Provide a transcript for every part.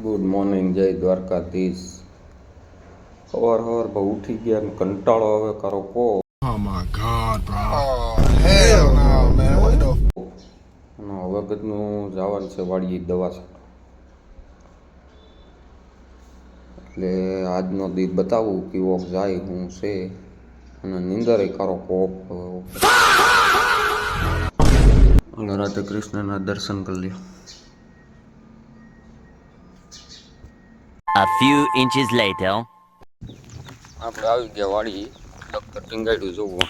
Good morning, જય દ્વારકાધીશ. સવાર ઉઠી ગયા ને કંટાળો હવે કરો કો. Oh my God, bro. Oh, hell no, man. What the અને હવે ગદનું જવાનું છે વાડીએ દવા છાંટવા. એટલે આજનો દી બતાવું કેવો જાય હું છે અને નિંદરે કરો કોપ. અને રાધે કૃષ્ણના દર્શન કરી લ્યો. A few inches later. આપણે આવી ગયા વાડી. ડૉક્ટર ટીંગાડ્યું જોવું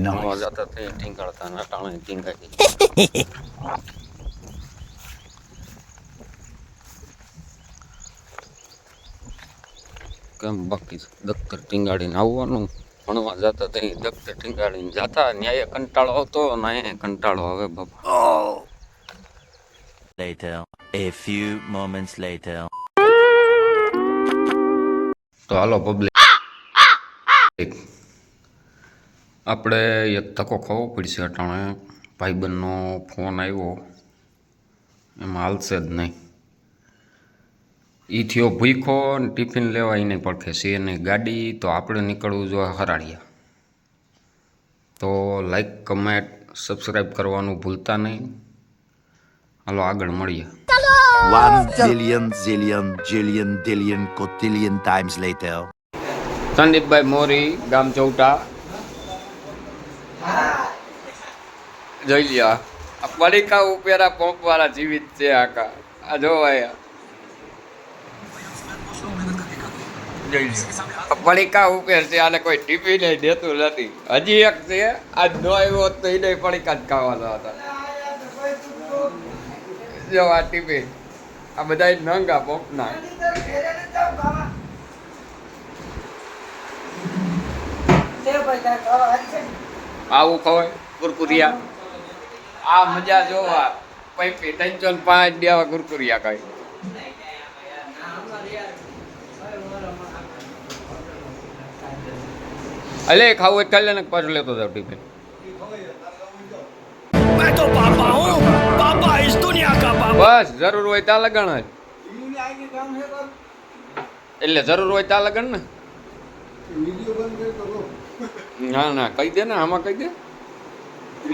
નવા જતા તે ટીંગાડતા ના ટાણે ટીંગાડી. કેમ બાકી દફતર ટીંગાડીને આવવાનું, ભણવા જતા તે દફતર ટીંગાડીને જતા. ન્યાય કંટાળો આવતો ને કંટાળો આવે બાપા. Later. A few moments later. તો હાલો પબ્લિક, આપણે એક ધક્કો ખાવો પડશે અટાણે. ભાઈબંધનો ફોન આવ્યો, એમાં હાલશે જ નહીં. એ થયો ભૂખો ને ટિફિન લેવા એને પડખે છે નહીં ગાડી, તો આપણે નીકળવું જોઈએ હરાળિયા. તો લાઈક, કમેન્ટ, સબસ્ક્રાઈબ કરવાનું ભૂલતા નહીં. હાલો આગળ મળીએ. 1 billion zillion jillion dillion cotillion times later. સંદીપભાઈ મોરી, ગામ ચૌટા. જોઈ લ્યો, આ પડીકા ઉપેરા પંપ વાળા જીવિત છે આકા. આ જોવાય પડીકા ઉપેર છે, આને કોઈ ટીપી નહીં દેતું નથી. હજી એક છે, આજ નો આવ્યો તો એને પડીકા જ ખાવાના હતા. જો આ ટીપી, આ બધા નંગા પંપના. આવું ખવાય કુરકુરિયા. આ મજા જોવા પૈપી 305 દેવા કુરકુરિયા ખાય. અલે ખાવું જ ખાઈ લે ને પાછું લેતો જાવ ટિફિન. मैं तो पापा हूँ, पापा इस दुनिया का पापा. બસ જરૂર હોય ત્યાં લગણ જ. એટલે જરૂર હોય ત્યાં લગણ ને. ના ના કહી દે ને, આમાં કહી દે.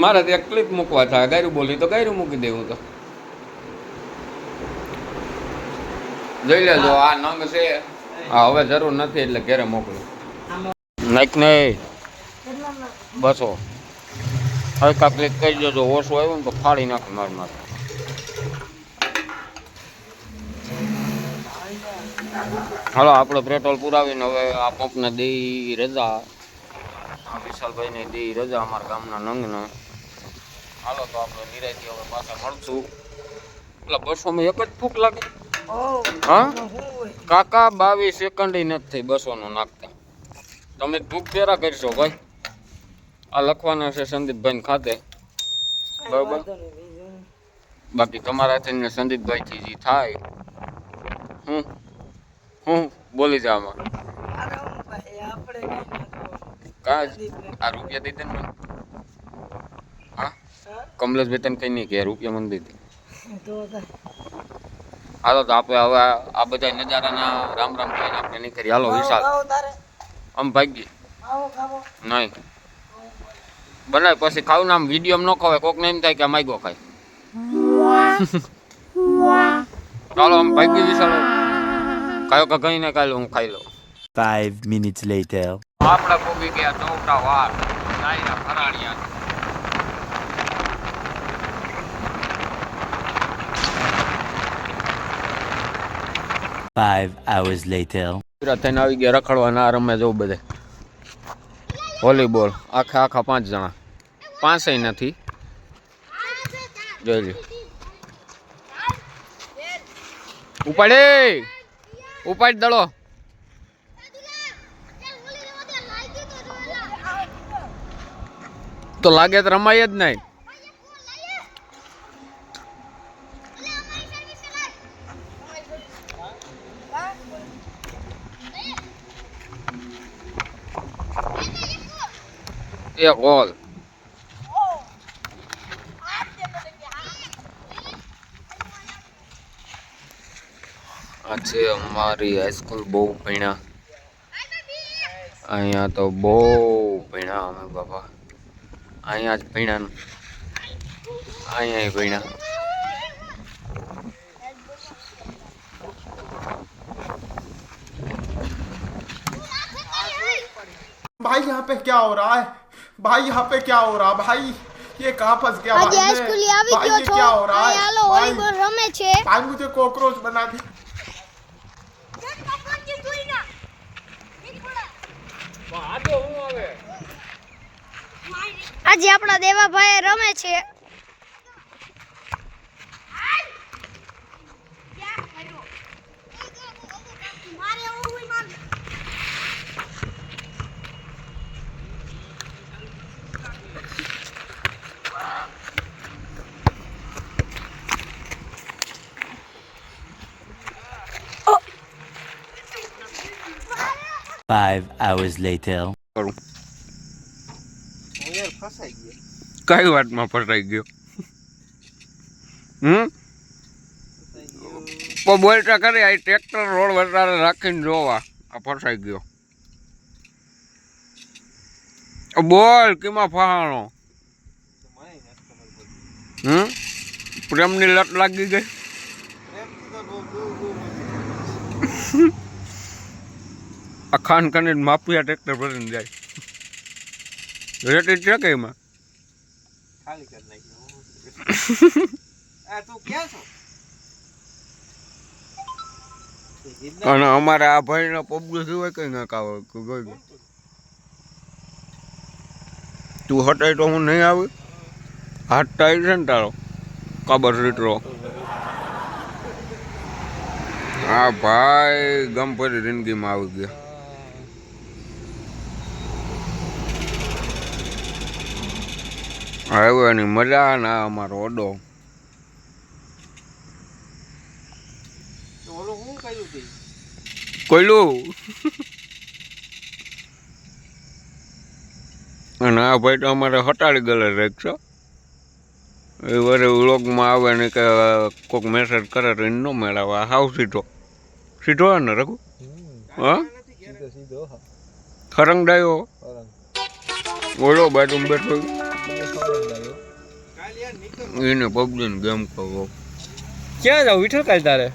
મારે ત્યાં ક્લિપ મૂકવા થાય. ગાયરું બોલી તો ગાયરું મૂકી દેવું. તો જોઈ લેજો આ નંગ છે. હા હવે જરૂર નથી એટલે ઘરે મોકલું. નાખ નહીં બસો હલકા ક્લિક કરી દેજો. ઓછું આવ્યું ને તો ફાડી નાખે મારી માથે. હાલો આપણે પેટ્રોલ પુરાવીને હવે આ પંપને દઈ રજા. વિશાલભાઈને દઈ રજા અમારા ગામના નંગને. હાલો તો આપણે નિરાયથી હવે પાછા મળશું. એટલે 200 એક જ ફૂક લાગે. હા કાકા 22 સેકન્ડ નથી થઈ 200 નું નાખતા. તમે ફૂક ફેરા કરશો ભાઈ. આ લખવાના છે સંદીપભાઈ ખાતે, બરાબર. બાકી તમારાથી ને સંદીપભાઈથી જે થાય હું બોલી જામાં કા આ રૂપિયા દઈ દે ને. હા કમલેશ બેતન કઈ નહીં કે રૂપિયા મને દઈ દે. હાલો તો આપણે હવે આ બધા નજારાના રામ રામ કહીને આપણે નીકળી. હાલો વિશાલ આમ ભાગી નહીં બનાય પછી ખાવું ને. આમ વિડીયો ન ખવાય, કોકને એમ થાય કે આ માગ્યો ખાય. ચાલો આમ ભાગી વિશાલ કાયો કે કઈ ને કાલે હું ખાઈ લઉં. 5 minutes later. આપણે પોગી ગયા ચૌટા વાર નાયરા ફરાળિયા. 5 hours later. થઈને આવી ગયા રખડવા. ના રમે જવું બધે વોલીબોલ. આખા 5 જણા. 5 નથી. જોઈ લ્યો. ઉપાડે ઉપાડ દડો. તો લાગે તો રમાય જ નહીં. એક હોલ. આ છે અમારી હાઈસ્કૂલ. બહુ ભણ્યા અહીંયા તો, બહુ ભણ્યા અમે બાપા. અહીંયા જ ભણ્યા, અહીંયા ભણ્યા. भाई यहाँ पे क्या हो रहा है? भाई यहाँ पे क्या हो रहा है? भाई ये कहाँ फंस गया? આજે હાઈસ્કૂલ આવી भाई ગયો ये છો क्या हो रहा અહીં है? હાલો भाई, વોલીબોલ રમે છે भाई मुझे कॉकरोच बना दी. આજે આપણા દેવાભાઈ રમે છે Five hours later. કરું કઈ વાતમાં ફસાઈ ગયો? તો બોલતા કરી આ ટ્રેક્ટર રોડ વધારે રાખીને જોવા આ ફસાઈ ગયો. બોલ કેમાં ફહાણો? પ્રેમની લત લાગી ગઈ. આ ખાન કરીને માફિયા ટ્રેક્ટર ભરીને જાય. રેટી છે કે એમાં ખાલી કરી નાખ્યો. આ તું ક્યાં છો? અને અમારે આ ભાઈ ના પબ્લિક હોય કઈ ના કાવ ગઈ. તું હટાય તો હું નહીં આવી. હાથ ટાઈ છે ને તારો કાબર રીટરો. હા ભાઈ ગમભરી જિંદગીમાં આવી ગયા. હવે એની મજા ના અમારો ઓડો. ઓલું હું કર્યું તે? કોયલું અને આ ભાઈ તો અમારે હટાડી ગયેલા રાખશો. એ વરે વ્લોગમાં આવે ને કે કોઈક મેસેજ કરે તો એને ન મેળવે. હાવ સીધો સીધો ને રઘુ. હા ખરંગડાયો ઓલો બાજુ બેઠો એને પબજીને ગેમ કહો. ક્યાં જાવ વિઠ્ઠલ કાલ તારે?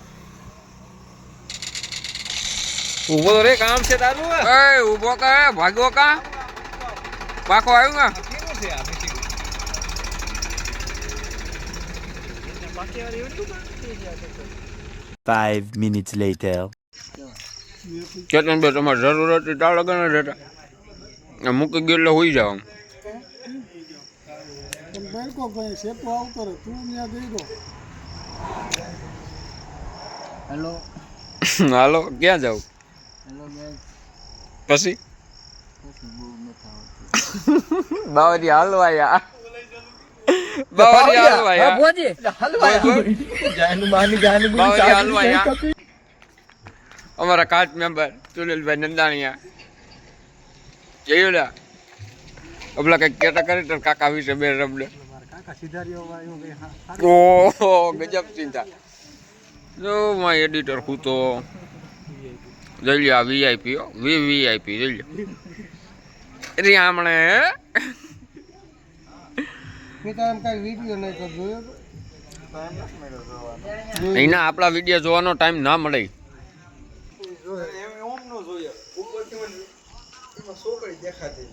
ઉભો તો રે, કામ છે તારું. એ ઊભો કા ભાગ્યો કા પાકો આવ્યો ને. 5 minutes later. ચેતન ભાઈ તમારે જરૂર હતી તાળ લગાને રહેતા મૂકી ગયો એટલે હોઈ જાવ. હેલો હાલો ક્યાં જાવ પછી? બાવરી હાલવા યાર. બાવરી હાલવા યાર. બાવરી હાલવા યાર. અમારા કાચ મેમ્બર સુનિલભાઈ નંદાણીયા જોયું લે. આપલા કઈક કેટા કરી તો કાકા વિશે બે રબડે. ઓહો ગજબ ચિંતા. જો માય એડિટર હું તો જોઈ લે. આ વીઆઈપી વીઆઈપી જોઈ લે. હમણે એના આપણા વિડીયો જોવાનો ટાઈમ ના મળે. એમ નો જોઈએ. ઉપરથી છોકરી દેખાતી